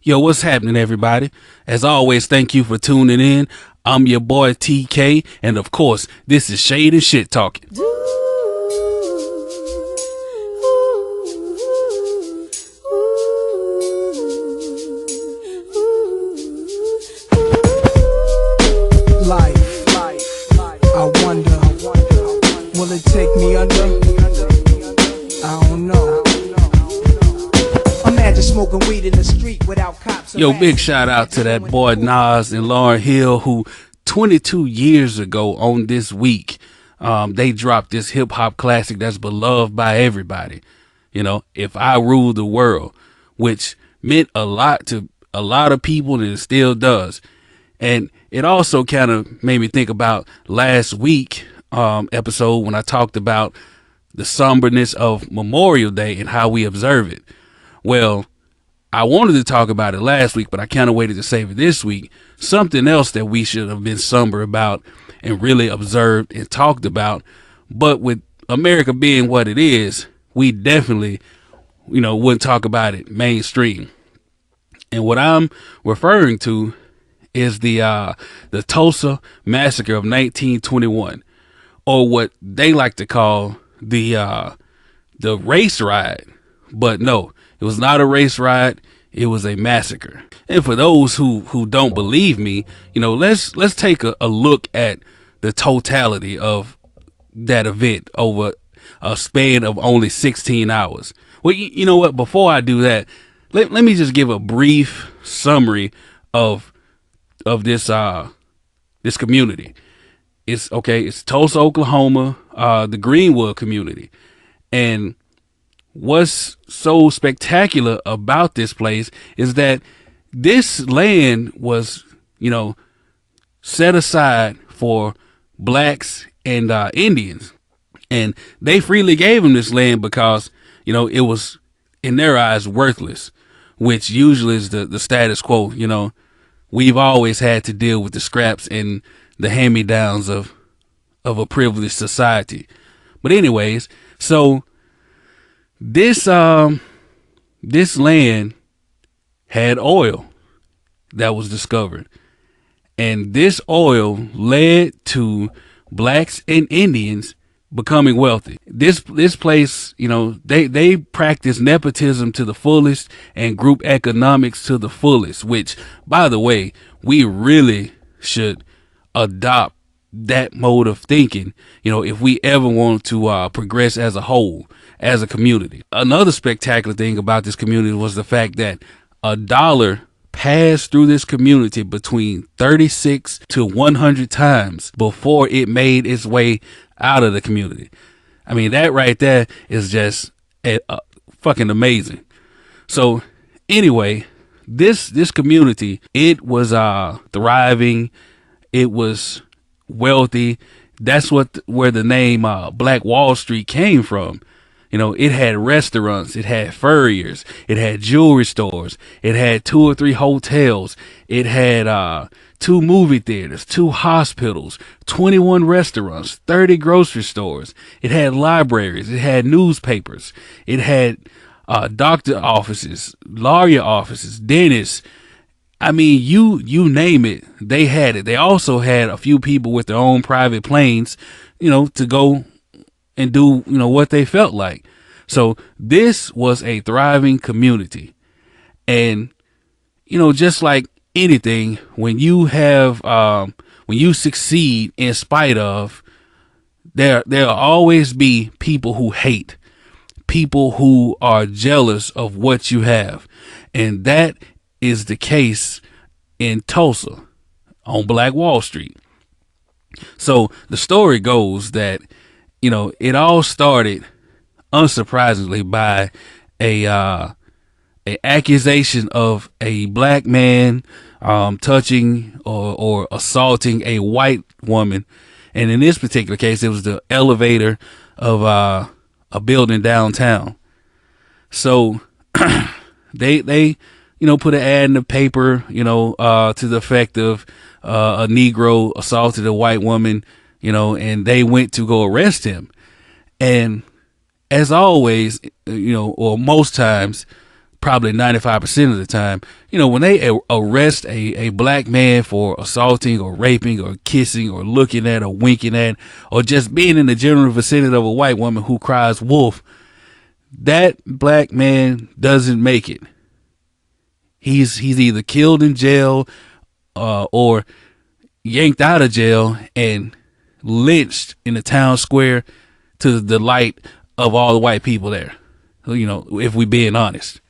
Yo, what's happening, everybody? As always, thank you for tuning in. I'm your boy TK, and of course, this is Shade and Shit Talking. Life, I wonder, will it take me under? I don't know. Imagine smoking weed in the street without cops. Yo, big shout out to that boy Nas and Lauryn Hill, who 22 years ago on this week, they dropped this hip hop classic that's beloved by everybody. You know, If I Rule the World, which meant a lot to a lot of people, and it still does. And it also kind of made me think about last week episode when I talked about the somberness of Memorial Day and how we observe it. Well, I wanted to talk about it last week, but I kind of waited to save it this week. Something else that we should have been somber about and really observed and talked about. But with America being what it is, we definitely, wouldn't talk about it mainstream. And what I'm referring to is the Tulsa massacre of 1921, or what they like to call the race riot. But no, it was not a race riot. It was a massacre. And for those who don't believe me, let's take a look at the totality of that event over a span of only 16 hours. Well, you know what? Before I do that, let me just give a brief summary of this community. It's Tulsa, Oklahoma, the Greenwood community. And what's so spectacular about this place is that this land was, set aside for blacks and Indians. And they freely gave them this land because, it was, in their eyes, worthless, which usually is the status quo. We've always had to deal with the scraps and the hand-me-downs of a privileged society. But anyways, so this land had oil that was discovered. And this oil led to blacks and Indians becoming wealthy. This place, they practice nepotism to the fullest and group economics to the fullest, which, by the way, we really should adopt that mode of thinking, if we ever want to progress as a whole, as a community. Another spectacular thing about this community was the fact that a dollar passed through this community between 36 to 100 times before it made its way out of the community. I mean, that right there is just fucking amazing. So anyway, this community, it was thriving. It was wealthy. That's where the name Black Wall Street came from. It had restaurants, it had furriers, it had jewelry stores, it had 2 or 3 hotels, it had 2 movie theaters, 2 hospitals, 21 restaurants, 30 grocery stores. It had libraries, it had newspapers, it had doctor offices, lawyer offices, dentists. I mean, you name it, they had it. They also had a few people with their own private planes, to go and do, what they felt like. So this was a thriving community. And, just like anything, when you succeed in spite of, there'll always be people who hate, people who are jealous of what you have. And that is the case in Tulsa on Black Wall Street. So the story goes that, it all started, unsurprisingly, by a accusation of a black man touching or assaulting a white woman. And in this particular case, it was the elevator of a building downtown. So they put an ad in the paper, to the effect of a Negro assaulted a white woman, and they went to go arrest him. And as always, or most times, probably 95% of the time, when they arrest a black man for assaulting or raping or kissing or looking at or winking at or just being in the general vicinity of a white woman who cries wolf, that black man doesn't make it. He's either killed in jail or yanked out of jail and lynched in the town square to the delight of all the white people there. If we being honest.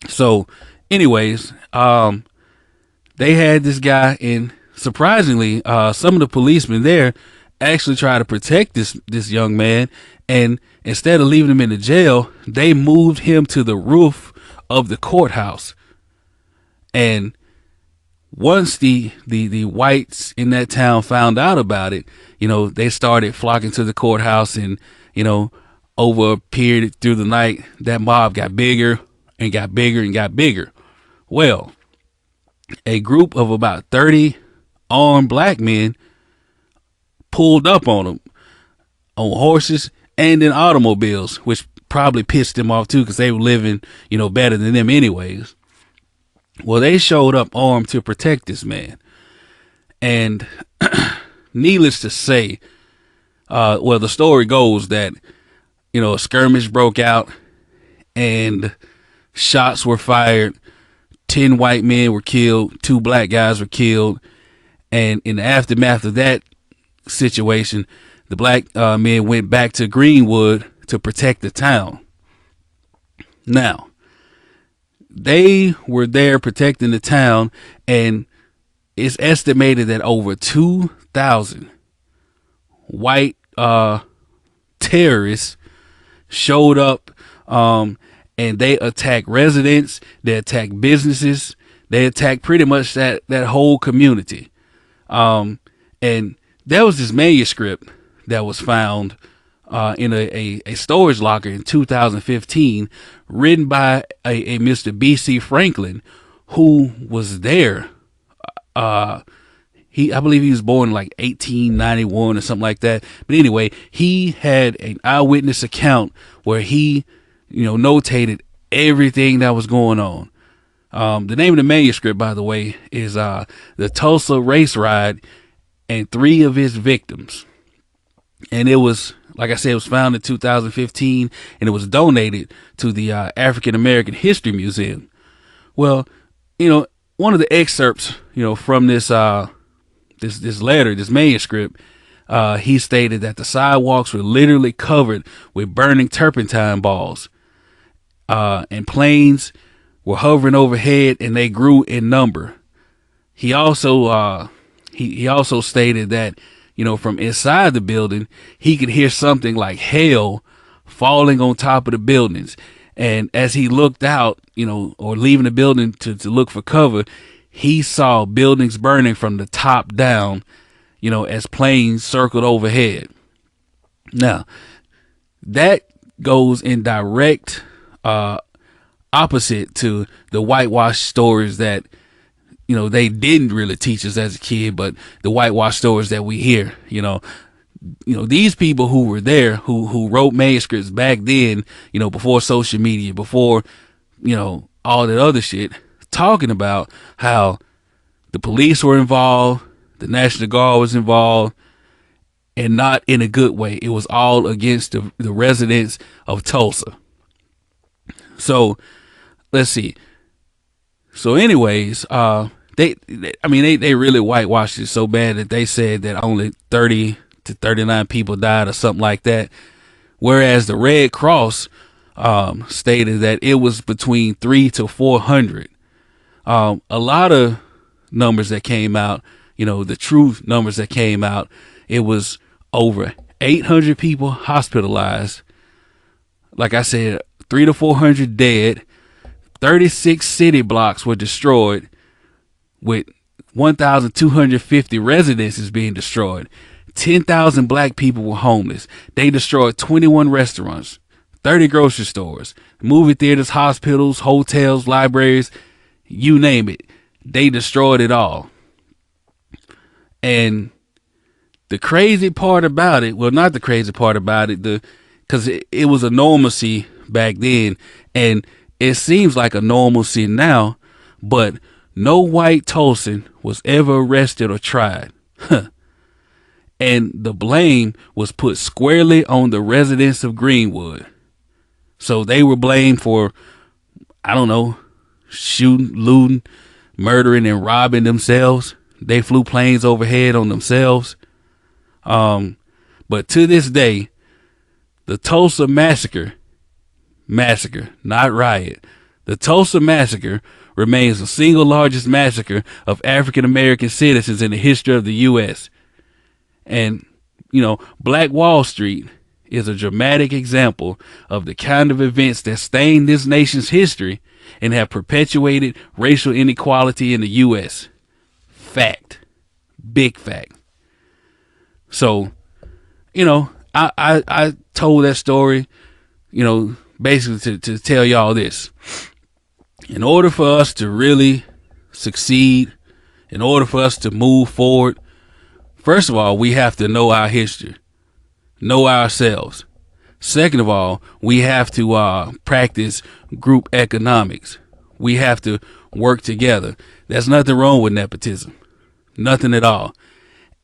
So, anyways, they had this guy, and surprisingly, some of the policemen there actually tried to protect this young man, and instead of leaving him in the jail, they moved him to the roof of the courthouse. And once the whites in that town found out about it, they started flocking to the courthouse, and over a period through the night, that mob got bigger and got bigger and got bigger. Well, a group of about 30 armed black men pulled up on them on horses and in automobiles, which probably pissed them off too, because they were living, better than them anyways. Well, they showed up armed to protect this man. And needless to say, the story goes that, a skirmish broke out and shots were fired. 10 white men were killed. 2 black guys were killed. And in the aftermath of that situation, the black men went back to Greenwood to protect the town. Now, they were there protecting the town, and it's estimated that over 2,000 white terrorists showed up, and they attacked residents, they attacked businesses, they attacked pretty much that whole community. And there was this manuscript that was found in a storage locker in 2015, written by a Mr. B.C. Franklin, who was there. I believe he was born in like 1891 or something like that. But anyway, he had an eyewitness account where he, notated everything that was going on. The name of the manuscript, by the way, is The Tulsa Race Ride and 3 of His Victims. And it was, like I said, it was found in 2015, and it was donated to the African American History Museum. Well, one of the excerpts, from this this letter, this manuscript, he stated that the sidewalks were literally covered with burning turpentine balls, and planes were hovering overhead, and they grew in number. He also he also stated that, from inside the building, he could hear something like hail falling on top of the buildings. And as he looked out, or leaving the building to look for cover, he saw buildings burning from the top down, as planes circled overhead. Now, that goes in direct opposite to the whitewash stories that, they didn't really teach us as a kid, but the whitewash stories that we hear, these people who were there, who wrote manuscripts back then, before social media, before, all that other shit, talking about how the police were involved, the National Guard was involved, and not in a good way. It was all against the residents of Tulsa. So let's see. So anyways, they really whitewashed it so bad that they said that only 30 to 39 people died or something like that. Whereas the Red Cross stated that it was between 300 to 400. A lot of numbers that came out, the true numbers that came out, it was over 800 people hospitalized. Like I said, 300 to 400 dead. 36 city blocks were destroyed, with 1,250 residences being destroyed. 10,000 black people were homeless. They destroyed 21 restaurants, 30 grocery stores, movie theaters, hospitals, hotels, libraries, you name it. They destroyed it all. And the crazy part about it, well, not the crazy part about it, because it was a normalcy back then, and It seems like a normalcy now, but no white Tulsan was ever arrested or tried. And the blame was put squarely on the residents of Greenwood. So they were blamed for, I don't know, shooting, looting, murdering, and robbing themselves. They flew planes overhead on themselves. But to this day, the Tulsa massacre, not riot, the Tulsa massacre remains the single largest massacre of African American citizens in the history of the U.S. And, Black Wall Street is a dramatic example of the kind of events that stain this nation's history and have perpetuated racial inequality in the U.S. Fact. Big fact. So, I told that story, basically to tell y'all this. In order for us to really succeed, in order for us to move forward, first of all, we have to know our history, know ourselves. Second of all, we have to practice group economics. We have to work together. There's nothing wrong with nepotism. Nothing at all.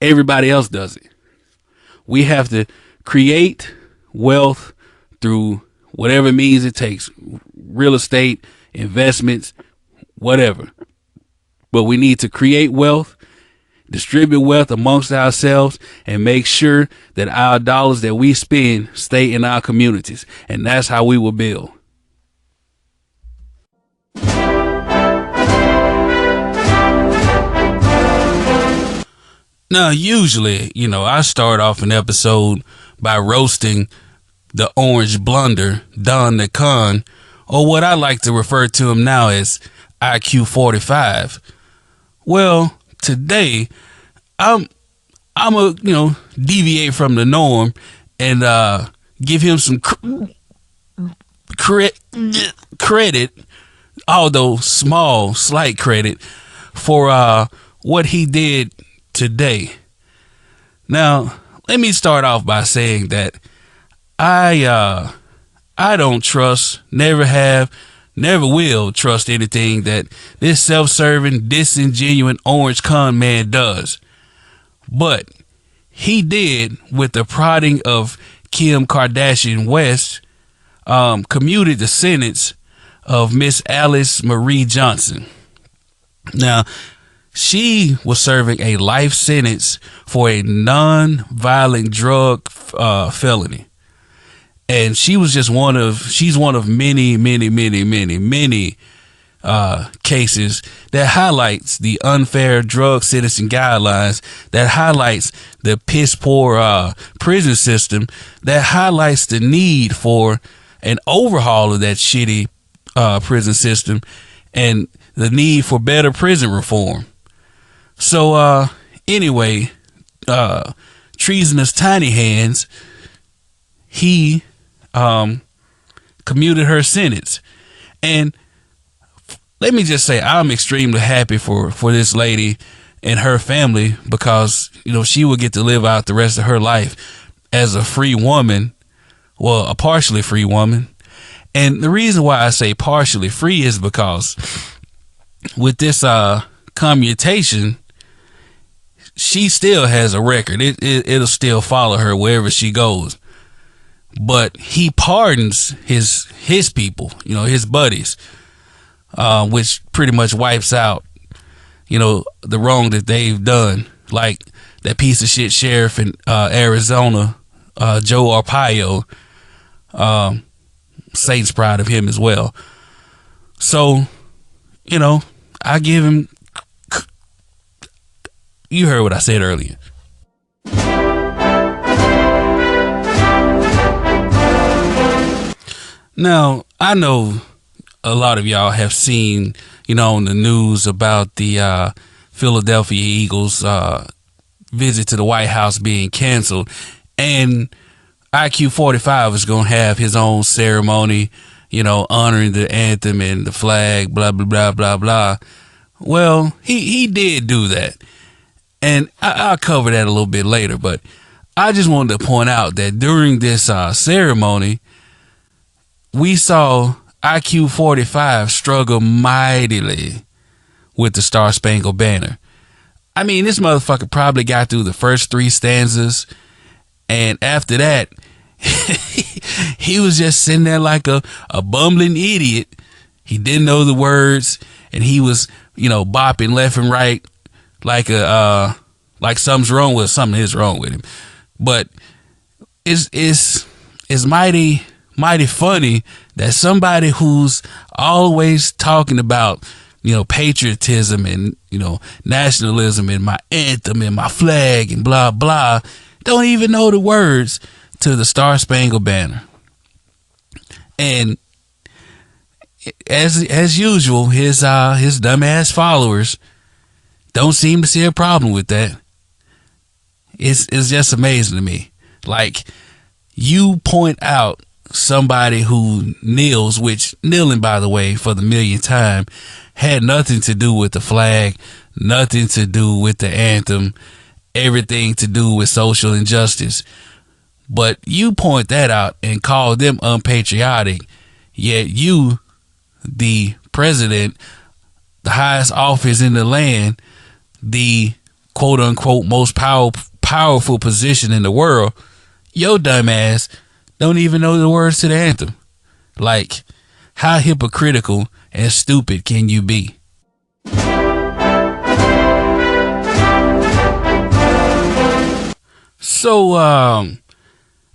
Everybody else does it. We have to create wealth through whatever means it takes. Real estate, investments, whatever. But we need to create wealth, distribute wealth amongst ourselves, and make sure that our dollars that we spend stay in our communities. And that's how we will build. Now, usually, I start off an episode by roasting the orange blunder, Don the Con, or what I like to refer to him now as IQ 45. Well, today, I'm a deviate from the norm and give him some credit, although small, slight credit for what he did today. Now, let me start off by saying that I don't trust, never have, never will trust anything that this self-serving, disingenuous orange con man does. But he did, with the prodding of Kim Kardashian West, commuted the sentence of Miss Alice Marie Johnson. Now, she was serving a life sentence for a non-violent drug felony. And she was just she's one of many cases that highlights the unfair drug sentencing guidelines, that highlights the piss poor prison system, that highlights the need for an overhaul of that shitty prison system and the need for better prison reform. So anyway, treasonous tiny hands, he commuted her sentence. And let me just say, I'm extremely happy for this lady and her family, because she will get to live out the rest of her life as a free woman, well, a partially free woman. And the reason why I say partially free is because with this commutation, she still has a record. It'll still follow her wherever she goes. But he pardons his people, his buddies, which pretty much wipes out, the wrong that they've done. Like that piece of shit sheriff in Arizona, Joe Arpaio. Satan's proud of him as well. So, I give him. You heard what I said earlier. Now, I know a lot of y'all have seen, on the news about the Philadelphia Eagles visit to the White House being canceled. And IQ 45 is going to have his own ceremony, honoring the anthem and the flag, blah, blah, blah, blah, blah. Well, he did do that. And I'll cover that a little bit later. But I just wanted to point out that during this ceremony, we saw IQ 45 struggled mightily with the Star Spangled Banner. I mean, this motherfucker probably got through the first 3 stanzas, and after that, he was just sitting there like a bumbling idiot. He didn't know the words, and he was, bopping left and right like something is wrong with him. But it's mighty funny that somebody who's always talking about patriotism and nationalism and my anthem and my flag and blah blah don't even know the words to the Star Spangled Banner. And as usual, his dumbass followers don't seem to see a problem with that. It's just amazing to me. Like, you point out somebody who kneels, which kneeling, by the way, for the millionth time, had nothing to do with the flag, nothing to do with the anthem, everything to do with social injustice. But you point that out and call them unpatriotic, yet you, the president, the highest office in the land, the quote unquote most powerful position in the world, your dumb ass don't even know the words to the anthem. Like, how hypocritical and stupid can you be? So,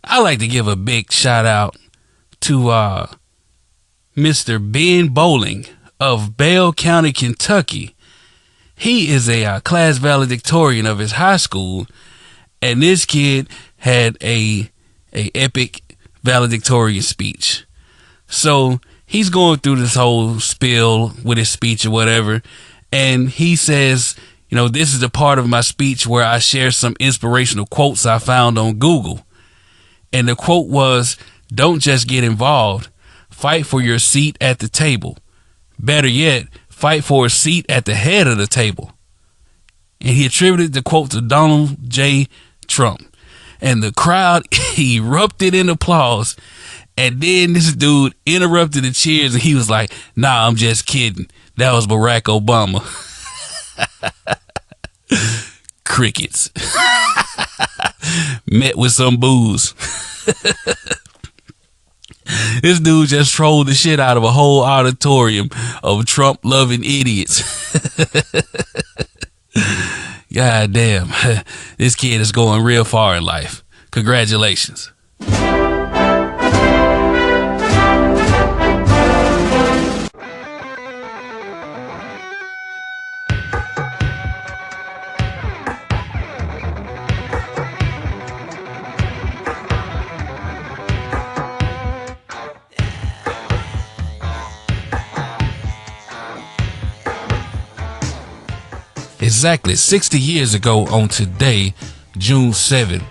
I like to give a big shout out to Mr. Ben Bowling of Bell County, Kentucky. He is a class valedictorian of his high school, and this kid had a epic valedictorian speech. So he's going through this whole spiel with his speech or whatever, and he says, this is the part of my speech where I share some inspirational quotes I found on Google. And the quote was, "Don't just get involved. Fight for your seat at the table. Better yet, fight for a seat at the head of the table." And he attributed the quote to Donald J. Trump. And the crowd erupted in applause. And then this dude interrupted the cheers, and he was like, "Nah, I'm just kidding. That was Barack Obama." Crickets. Met with some booze. This dude just trolled the shit out of a whole auditorium of Trump loving idiots. God damn. This kid is going real far in life. Congratulations. Exactly 60 years ago on today, June 7,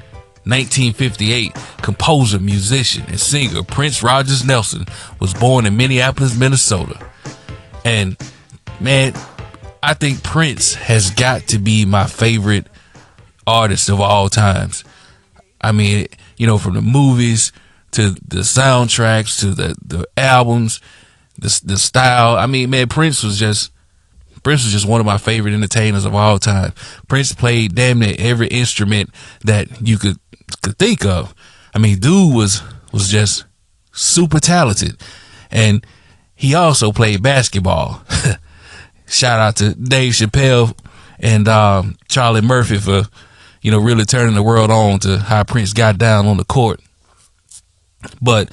1958, composer, musician, and singer Prince Rogers Nelson was born in Minneapolis, Minnesota. And man, I think Prince has got to be my favorite artist of all times. I mean, from the movies to the soundtracks to the albums, the style. I mean, man, Prince was just one of my favorite entertainers of all time. Prince played damn near every instrument that you could think of. I mean, dude was just super talented. And he also played basketball. Shout out to Dave Chappelle and Charlie Murphy for, really turning the world on to how Prince got down on the court. But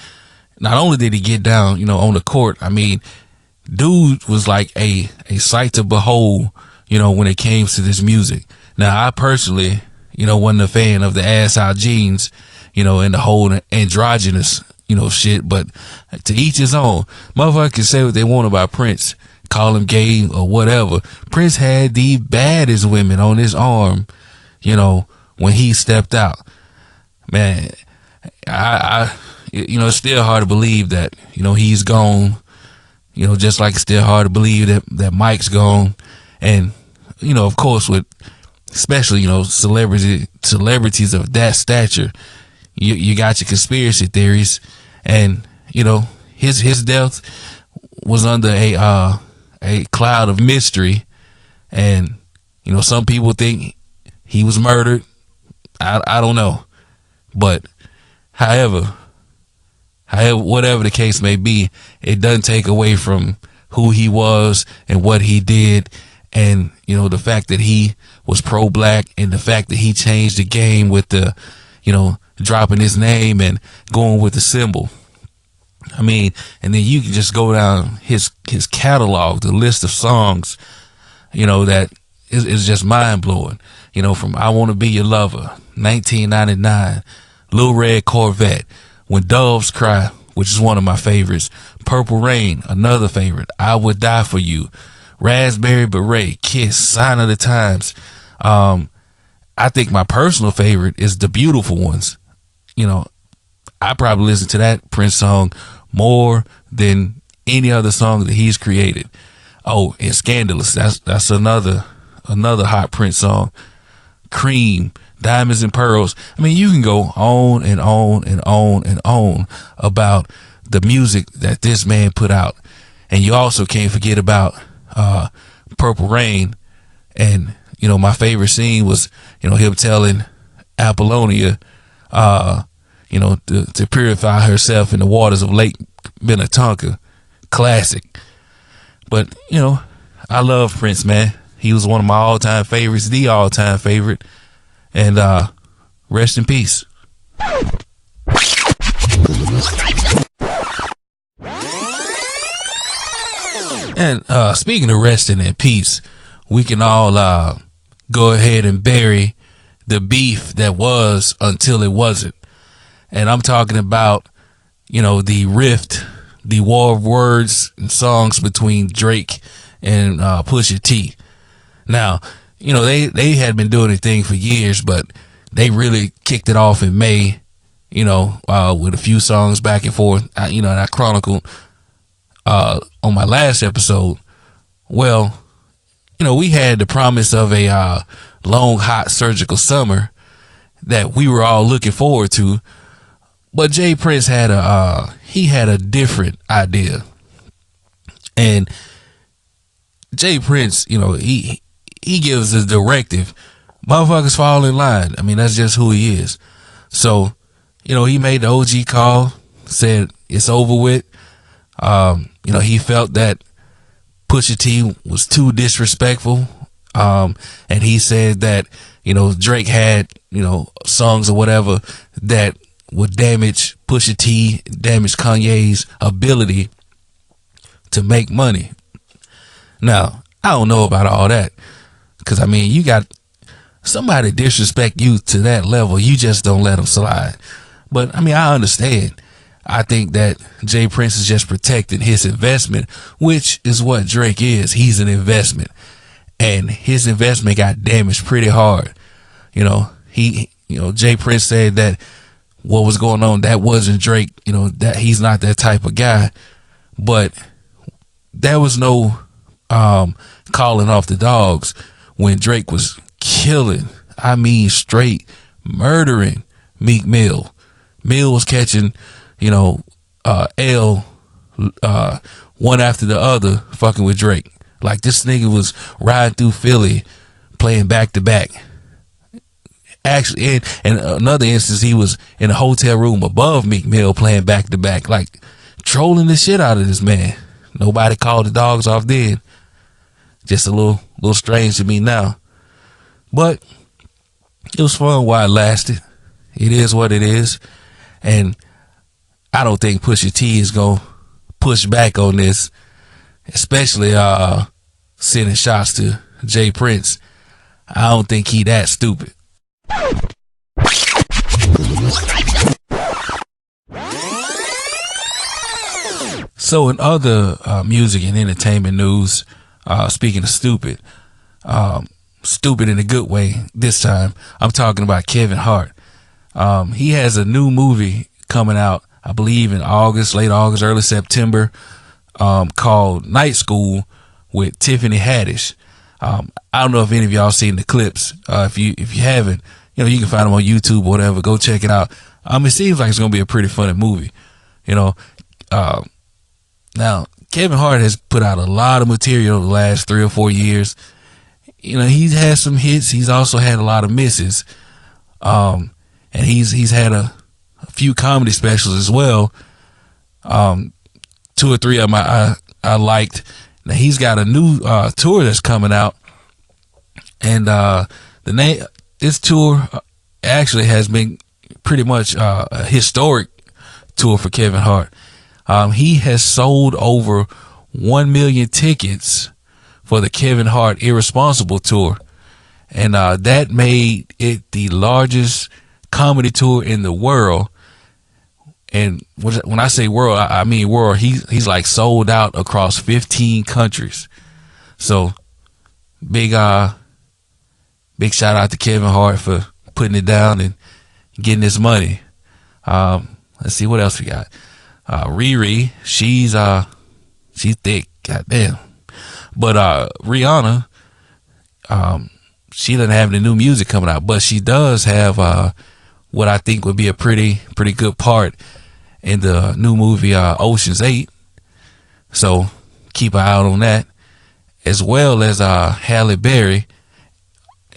not only did he get down, on the court, I mean, dude was like a sight to behold, when it came to this music. Now, I personally, wasn't a fan of the ass out jeans, and the whole androgynous, shit. But to each his own. Motherfuckers can say what they want about Prince, call him gay or whatever. Prince had the baddest women on his arm, when he stepped out. Man, it's still hard to believe that, he's gone. Just like it's still hard to believe that Mike's gone. And, of course, with especially, celebrities of that stature, you got your conspiracy theories. And, his death was under a cloud of mystery, and some people think he was murdered. I don't know, but however, whatever the case may be, it doesn't take away from who he was and what he did, and the fact that he was pro-black, and the fact that he changed the game with the dropping his name and going with the symbol. I mean, and then you can just go down his catalog, the list of songs, that is just mind blowing. From I Want to Be Your Lover, 1999, Little Red Corvette, When Doves Cry, which is one of my favorites, Purple Rain, another favorite, I Would Die for You, Raspberry Beret, Kiss, Sign of the Times. I think my personal favorite is The Beautiful Ones. I probably listen to that Prince song more than any other song that he's created. Oh, and Scandalous, that's another hot Prince song. Cream, Diamonds and Pearls. I mean, you can go on and on and on and on about the music that this man put out. And you also can't forget about Purple Rain. And my favorite scene was him telling Apollonia to purify herself in the waters of Lake Minnetonka. Classic. But I love Prince, man. He was one of my all-time favorites, the all-time favorite. And rest in peace. And speaking of resting in peace, we can all go ahead and bury the beef that was until it wasn't. And I'm talking about, the rift, the war of words and songs between Drake and Pusha T. Now, they had been doing a thing for years, but they really kicked it off in May, with a few songs back and forth, and I chronicled on my last episode. Well, we had the promise of a long, hot surgical summer that we were all looking forward to, but Jay Prince had a different idea. And Jay Prince, he gives a directive. Motherfuckers fall in line. I mean, that's just who he is. So, he made the OG call, said it's over with. He felt that Pusha T was too disrespectful. And he said that, Drake had, songs or whatever that would damage Pusha T, damage Kanye's ability to make money. Now, I don't know about all that. Because, I mean, you got somebody disrespect you to that level, you just don't let them slide. But, I mean, I understand. I think that Jay Prince is just protecting his investment, which is what Drake is. He's an investment. And his investment got damaged pretty hard. Jay Prince said that what was going on, that wasn't Drake, that he's not that type of guy. But there was no calling off the dogs when Drake was killing, I mean straight murdering Meek Mill. Mill was catching, L one after the other fucking with Drake. Like, this nigga was riding through Philly playing back to back. Actually, in another instance, he was in a hotel room above Meek Mill playing back to back, like trolling the shit out of this man. Nobody called the dogs off then. Just a little strange to me now. But it was fun while it lasted. It is what it is. And I don't think Pusha T is going to push back on this, especially sending shots to Jay Prince. I don't think he that stupid. So in other music and entertainment news, speaking of stupid, stupid in a good way this time, I'm talking about Kevin Hart. He has a new movie coming out, I believe in August, late August, early September, called Night School with Tiffany Haddish. I don't know if any of y'all seen the clips. If you haven't, you can find them on YouTube or whatever. Go check it out. It seems like it's gonna be a pretty funny movie. Now, Kevin Hart has put out a lot of material the last 3 or 4 years. You know, he's had some hits. He's also had a lot of misses. And he's had a few comedy specials as well. 2 or 3 of them I liked. Now he's got a new tour that's coming out, and this tour actually has been pretty much a historic tour for Kevin Hart. He has sold over 1 million tickets for the Kevin Hart Irresponsible tour, and that made it the largest comedy tour in the world. And when I say world, I mean world. He's like sold out across 15 countries. So big shout out to Kevin Hart for putting it down and getting his money. Let's see what else we got. Riri, she's thick, goddamn. But Rihanna, she doesn't have any new music coming out, but she does have what I think would be a pretty good part in the new movie Ocean's 8. So keep an eye out on that, as well as Halle Berry.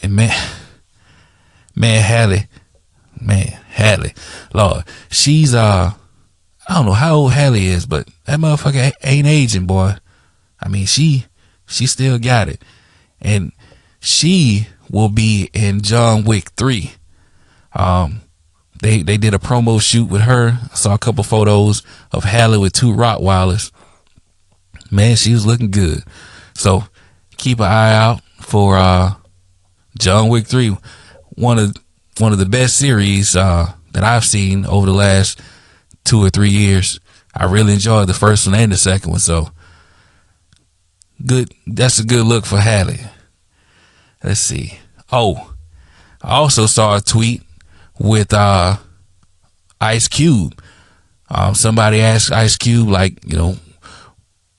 And Halle, Lord, she's I don't know how old Halle is, but that motherfucker ain't aging, boy. I mean, she still got it, and she will be in John Wick 3. They did a promo shoot with her. I saw a couple photos of Halle with 2 Rottweilers. Man, she was looking good. So keep an eye out for John Wick 3. One of the best series that I've seen over the last 2 or 3 years. I really enjoyed the first one and the second one. So good. That's a good look for Halle. Let's see. Oh, I also saw a tweet with Ice Cube. Somebody asked Ice Cube, like,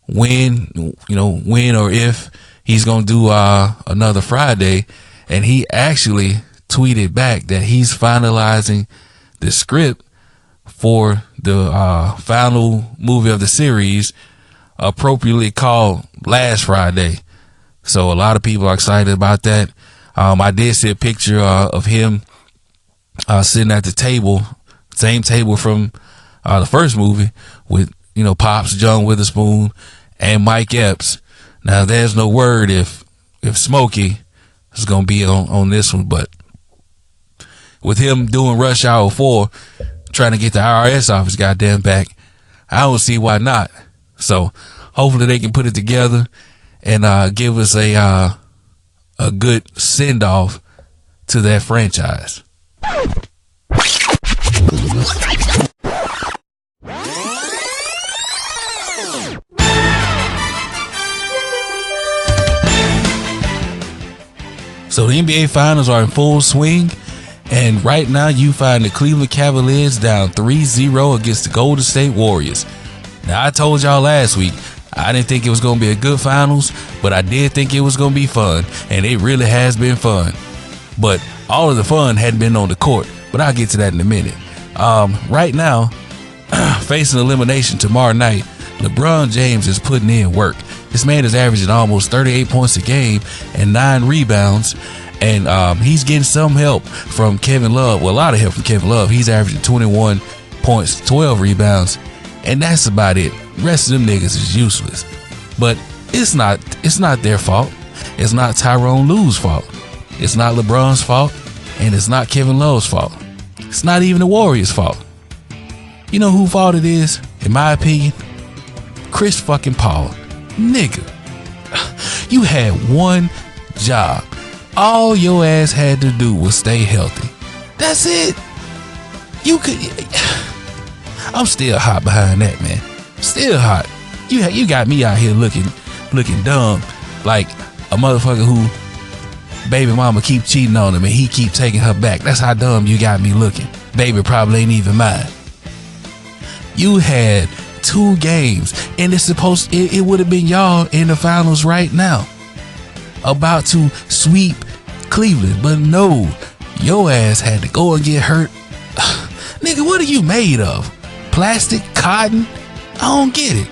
when or if he's gonna do another Friday, and he actually tweeted back that he's finalizing the script for the final movie of the series, appropriately called Last Friday. So a lot of people are excited about that. I did see a picture of him sitting at the table, same table from the first movie, with Pops, John Witherspoon, and Mike Epps. Now there's no word if Smokey is gonna be on this one, but with him doing Rush Hour 4, trying to get the IRS off his goddamn back, I don't see why not. So hopefully they can put it together and give us a good send off to that franchise. So the NBA Finals are in full swing, and right now you find the Cleveland Cavaliers down 3-0 against the Golden State Warriors. Now, I told y'all last week I didn't think it was going to be a good finals, but I did think it was going to be fun, and it really has been fun. But all of the fun hadn't been on the court, but I'll get to that in a minute. Right now, facing elimination tomorrow night, LeBron James is putting in work. This man is averaging almost 38 points a game and 9 rebounds, and he's getting some help from Kevin Love. Well, a lot of help from Kevin Love. He's averaging 21 points, 12 rebounds, and that's about it. The rest of them niggas is useless. But it's not their fault. It's not Tyrone Lue's fault. It's not LeBron's fault, and it's not Kevin Love's fault. It's not even the Warriors' fault. You know whose fault it is, in my opinion? Chris fucking Paul. Nigga, you had one job. All your ass had to do was stay healthy. That's it. You could. I'm still hot behind that, man. Still hot. You got me out here looking dumb, like a motherfucker who baby mama keep cheating on him and he keep taking her back. That's how dumb you got me looking. Baby probably ain't even mine. You had 2 games, and it would have been y'all in the finals right now, about to sweep Cleveland, but no, your ass had to go and get hurt. Nigga, what are you made of? Plastic? Cotton? I don't get it.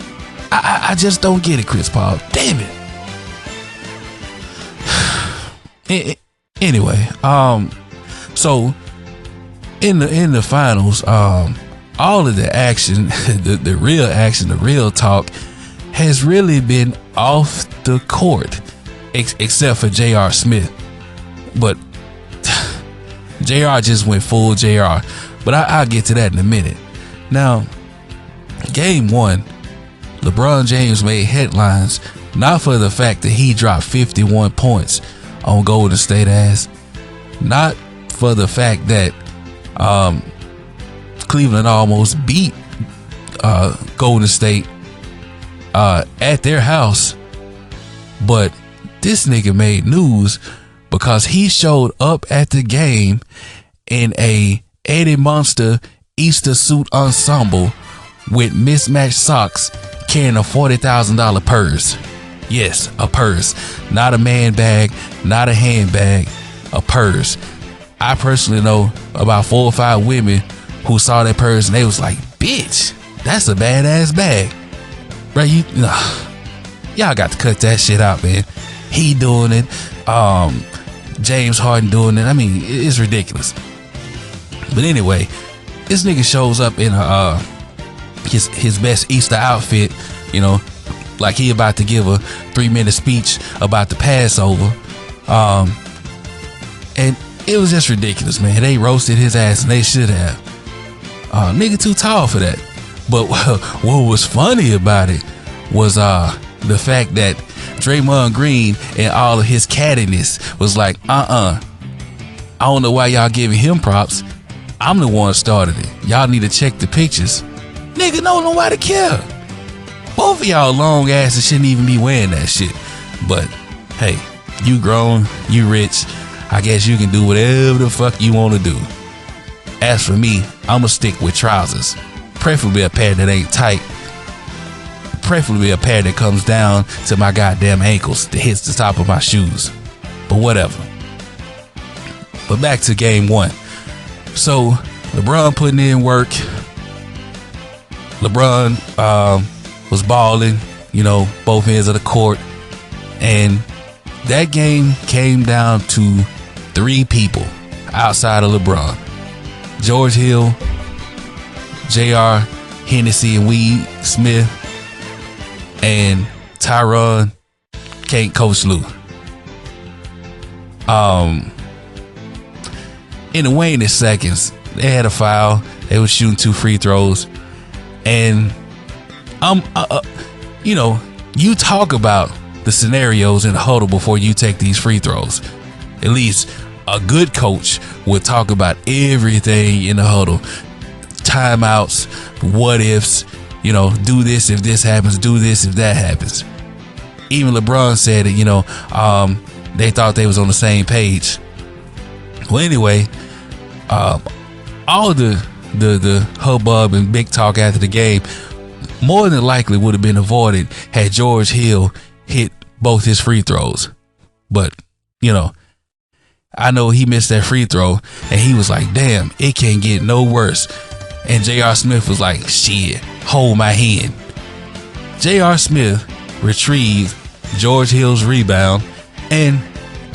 I just don't get it, Chris Paul. Damn it. Anyway, so in the finals, all of the action, the real action, the real talk has really been off the court, except for J.R. Smith. But J.R. just went full J.R. But I'll get to that in a minute. Now, game one, LeBron James made headlines not for the fact that he dropped 51 points on Golden State ass, not for the fact that Cleveland almost beat Golden State at their house, but this nigga made news because he showed up at the game in a Eddie Monster Easter suit ensemble with mismatched socks, carrying a $40,000 purse. Yes, a purse. Not a man bag, not a handbag, a purse. I personally know about 4 or 5 women who saw that purse and they was like, bitch, that's a badass bag. Right? Y'all got to cut that shit out, man. He doing it. James Harden doing it. I mean, it's ridiculous. But anyway, this nigga shows up in his best Easter outfit, you know, like he about to give a 3-minute speech about the Passover. And it was just ridiculous, man. They roasted his ass and they should have. Nigga too tall for that. But what was funny about it was the fact that Draymond Green and all of his cattiness was like, I don't know why y'all giving him props. I'm the one started it. Y'all need to check the pictures. Nigga, nobody care. Both of y'all long asses shouldn't even be wearing that shit. But hey, you grown, you rich. I guess you can do whatever the fuck you want to do. As for me, I'ma stick with trousers. Preferably a pair that ain't tight. Preferably a pair that comes down to my goddamn ankles, that hits the top of my shoes. But whatever. But back to game one. So LeBron putting in work. LeBron was balling, you know, both ends of the court. And that game came down to 3 people outside of LeBron. George Hill, J.R. Hennessy and Weed Smith, and Tyronn can't coach Lou. In the waning seconds, they had a foul. They were shooting 2 free throws. And you know, you talk about the scenarios in the huddle before you take these free throws. At least a good coach would talk about everything in the huddle. Timeouts, what ifs, you know, do this if this happens, do this if that happens. Even LeBron said it, you know, they thought they was on the same page. Well, anyway, all the hubbub and big talk after the game more than likely would have been avoided had George Hill hit both his free throws. But, you know, I know he missed that free throw and he was like, damn, it can't get no worse. And J.R. Smith was like, shit, hold my hand. J.R. Smith retrieved George Hill's rebound, and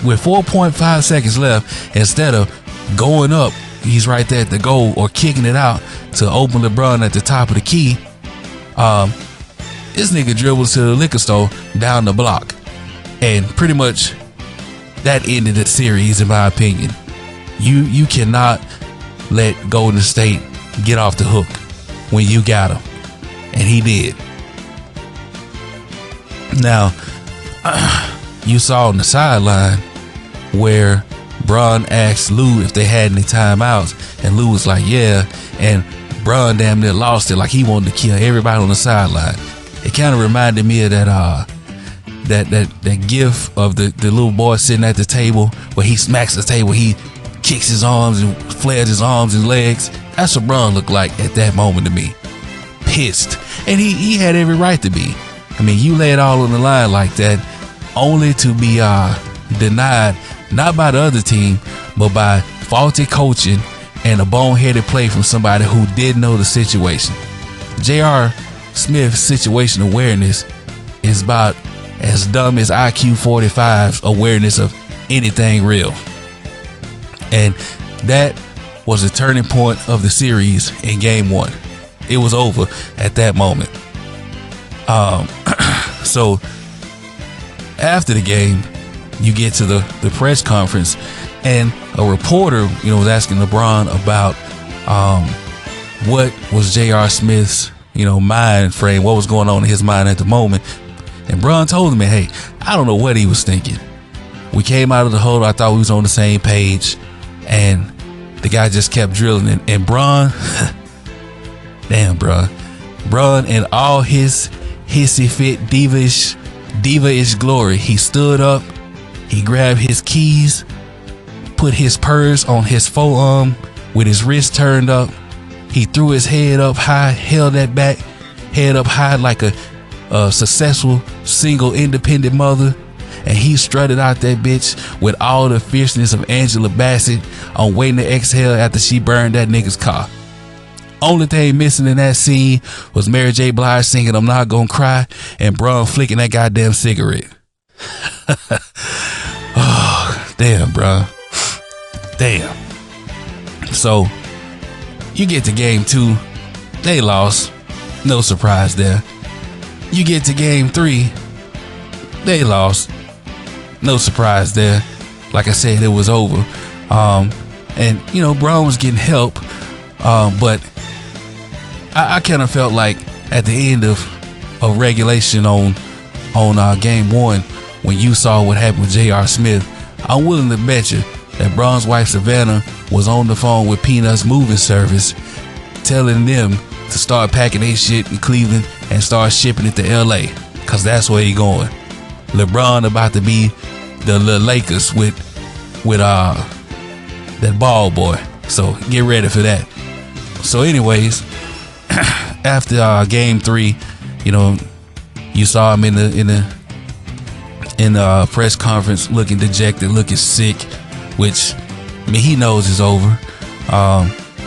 with 4.5 seconds left, instead of going up, he's right there at the goal, or kicking it out to open LeBron at the top of the key, this nigga dribbles to the liquor store down the block. And pretty much that ended the series, in my opinion. You cannot let Golden State get off the hook when you got him. And he did. Now, you saw on the sideline where Bron asked Lou if they had any timeouts, and Lou was like, yeah, and Bron damn near lost it, like he wanted to kill everybody on the sideline. It kind of reminded me of that gif of the little boy sitting at the table where he smacks the table, he kicks his arms and flares his arms and legs. That's what Bron looked like at that moment to me. Pissed. And he had every right to be. I mean, you lay it all on the line like that, only to be denied, not by the other team, but by faulty coaching and a boneheaded play from somebody who did know the situation. JR Smith's situation awareness is about as dumb as IQ 45's awareness of anything real. And that was the turning point of the series in game 1. It was over at that moment. So after the game, you get to the press conference, and a reporter, was asking LeBron about what was J.R. Smith's, mind frame, what was going on in his mind at the moment. And Bron told him, hey, I don't know what he was thinking. We came out of the huddle, I thought we was on the same page, and the guy just kept drilling. And Bron, damn, Bron in all his hissy fit, diva-ish glory, he stood up, he grabbed his keys, put his purse on his forearm with his wrist turned up. He threw his head up high, held that back, head up high like a successful single independent mother, and he strutted out that bitch with all the fierceness of Angela Bassett on Waiting to Exhale after she burned that nigga's car. Only thing missing in that scene was Mary J. Blige singing I'm Not Gonna Cry and Bron flicking that goddamn cigarette. Oh, damn, bro. Damn. So, you get to game 2. They lost. No surprise there. You get to game 3. They lost. No surprise there. Like I said, it was over. And, Bron was getting help. But I kind of felt like at the end of regulation on game 1, when you saw what happened with J.R. Smith, I'm willing to bet you that Bron's wife Savannah was on the phone with Peanuts Moving Service telling them to start packing their shit in Cleveland and start shipping it to LA, cause that's where he going. LeBron about to be the Lakers with that ball boy. So get ready for that. So anyways, after game 3, you saw him in the press conference looking dejected, looking sick, which he knows is over.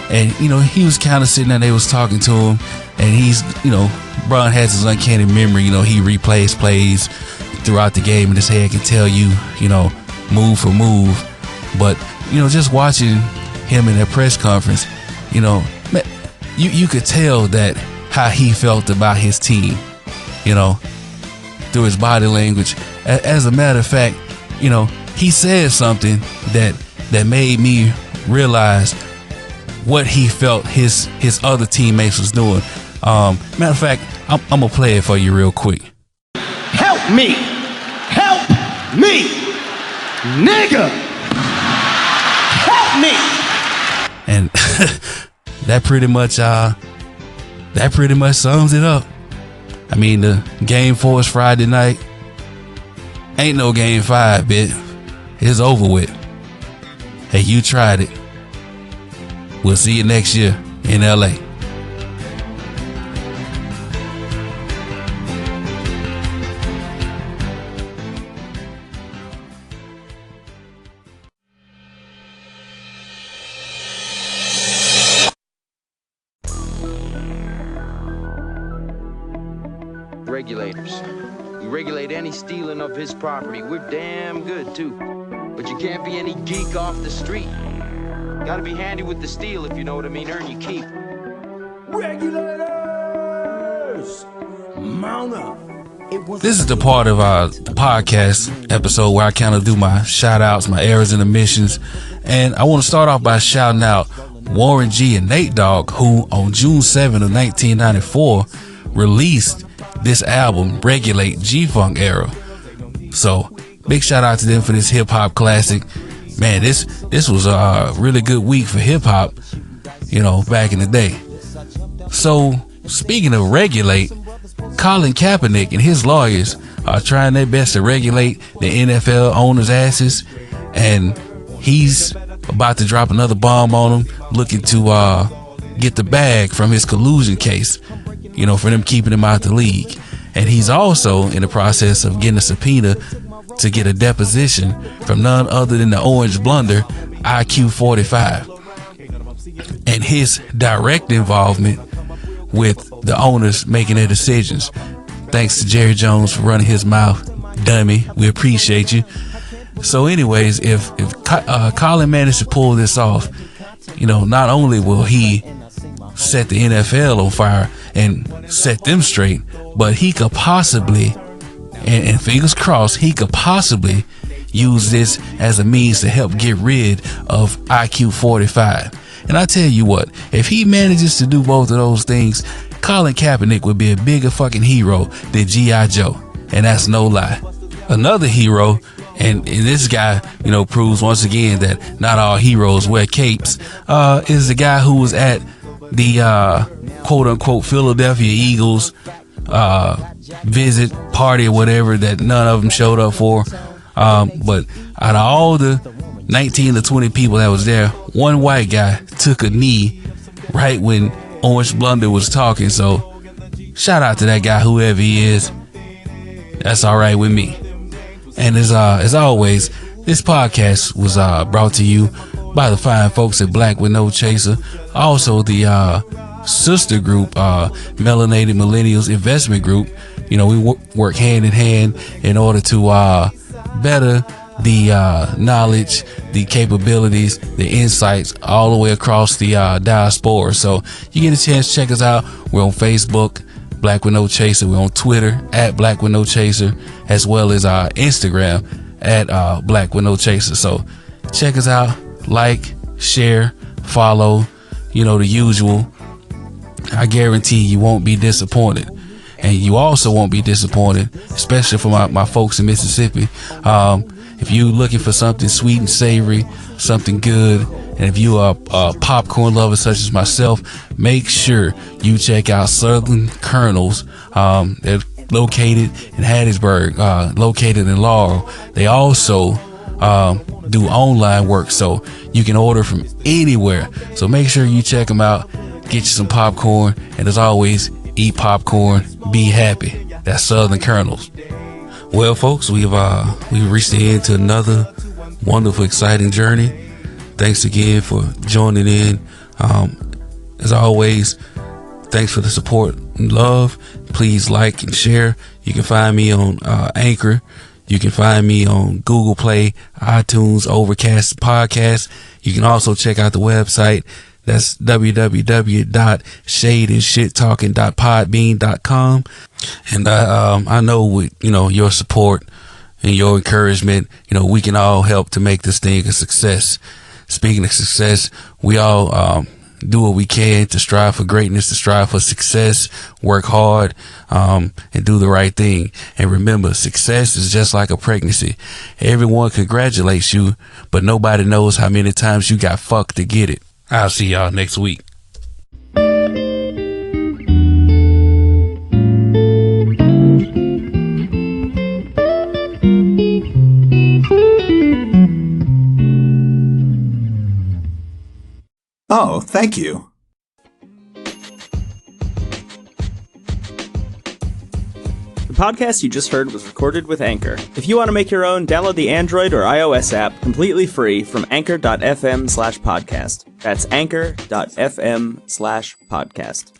And he was kind of sitting there, they was talking to him, and he's, Bron has his uncanny memory. He replays plays throughout the game, and his head can tell you, move for move. But just watching him in that press conference, you could tell that how he felt about his team, through his body language. As a matter of fact, he said something that made me realize what he felt his other teammates was doing. Matter of fact, I'm gonna play it for you real quick. Help me, nigga, help me. And that pretty much sums it up. I mean, the game 4 is Friday night. Ain't no game 5, bitch. It's over with. Hey, you tried it. We'll see you next year in LA. Regulators. We regulate any stealing of his property. We're damn good, too. But you can't be any geek off the street. Gotta be handy with the steel, if you know what I mean. Earn your keep. Regulators! Mount up. This is the part of the podcast episode where I kind of do my shout outs, my errors and omissions. And I want to start off by shouting out Warren G and Nate Dogg, who on June 7th of 1994 released this album, Regulate G-Funk Era. So big shout out to them for this hip hop classic. Man, this was a really good week for hip hop, back in the day. So speaking of regulate, Colin Kaepernick and his lawyers are trying their best to regulate the NFL owners' asses, and he's about to drop another bomb on them, looking to get the bag from his collusion case, for them keeping him out the league. And he's also in the process of getting a subpoena to get a deposition from none other than the Orange Blunder, IQ 45. And his direct involvement with the owners making their decisions. Thanks to Jerry Jones for running his mouth, dummy. We appreciate you. So anyways, if Colin managed to pull this off, not only will he set the NFL on fire and set them straight, but he could possibly, and fingers crossed, he could possibly use this as a means to help get rid of IQ 45. And I tell you what, if he manages to do both of those things, Colin Kaepernick would be a bigger fucking hero than G.I. Joe. And that's no lie. Another hero, and this guy, proves once again that not all heroes wear capes, is the guy who was at the quote unquote Philadelphia Eagles visit party or whatever that none of them showed up for. But out of all the 19 to 20 people that was there, one white guy took a knee right when Orange Blunder was talking. So shout out to that guy, whoever he is. That's all right with me. And as always, this podcast was brought to you by the fine folks at Black with No Chaser. Also the sister group, Melanated Millennials Investment Group. We work hand in hand in order to better the knowledge, the capabilities, the insights all the way across the diaspora. So you get a chance to check us out. We're on Facebook, Black with No Chaser. We're on Twitter at Black with No Chaser, as well as our Instagram at Black with No Chaser. So check us out, like, share, follow, the usual. I guarantee you won't be disappointed. And you also won't be disappointed, especially for my folks in Mississippi. If you're looking for something sweet and savory, something good, and if you are a popcorn lover such as myself, make sure you check out Southern Colonels. They're located in Hattiesburg, located in Laurel. They also do online work, so you can order from anywhere. So make sure you check them out, get you some popcorn, and as always, eat popcorn, be happy. That's Southern Colonels. Well, folks, we've reached the end to another wonderful, exciting journey. Thanks again for joining in. As always, thanks for the support and love. Please like and share. You can find me on Anchor. You can find me on Google Play, iTunes, Overcast Podcast. You can also check out the website. That's www.shadeandshittalking.podbean.com. And I know with your support and your encouragement, we can all help to make this thing a success. Speaking of success, we all do what we can to strive for greatness, to strive for success, work hard, and do the right thing. And remember, success is just like a pregnancy. Everyone congratulates you, but nobody knows how many times you got fucked to get it. I'll see y'all next week. Oh, thank you. The podcast you just heard was recorded with Anchor. If you want to make your own, download the Android or iOS app completely free from anchor.fm/podcast. That's anchor.fm/podcast.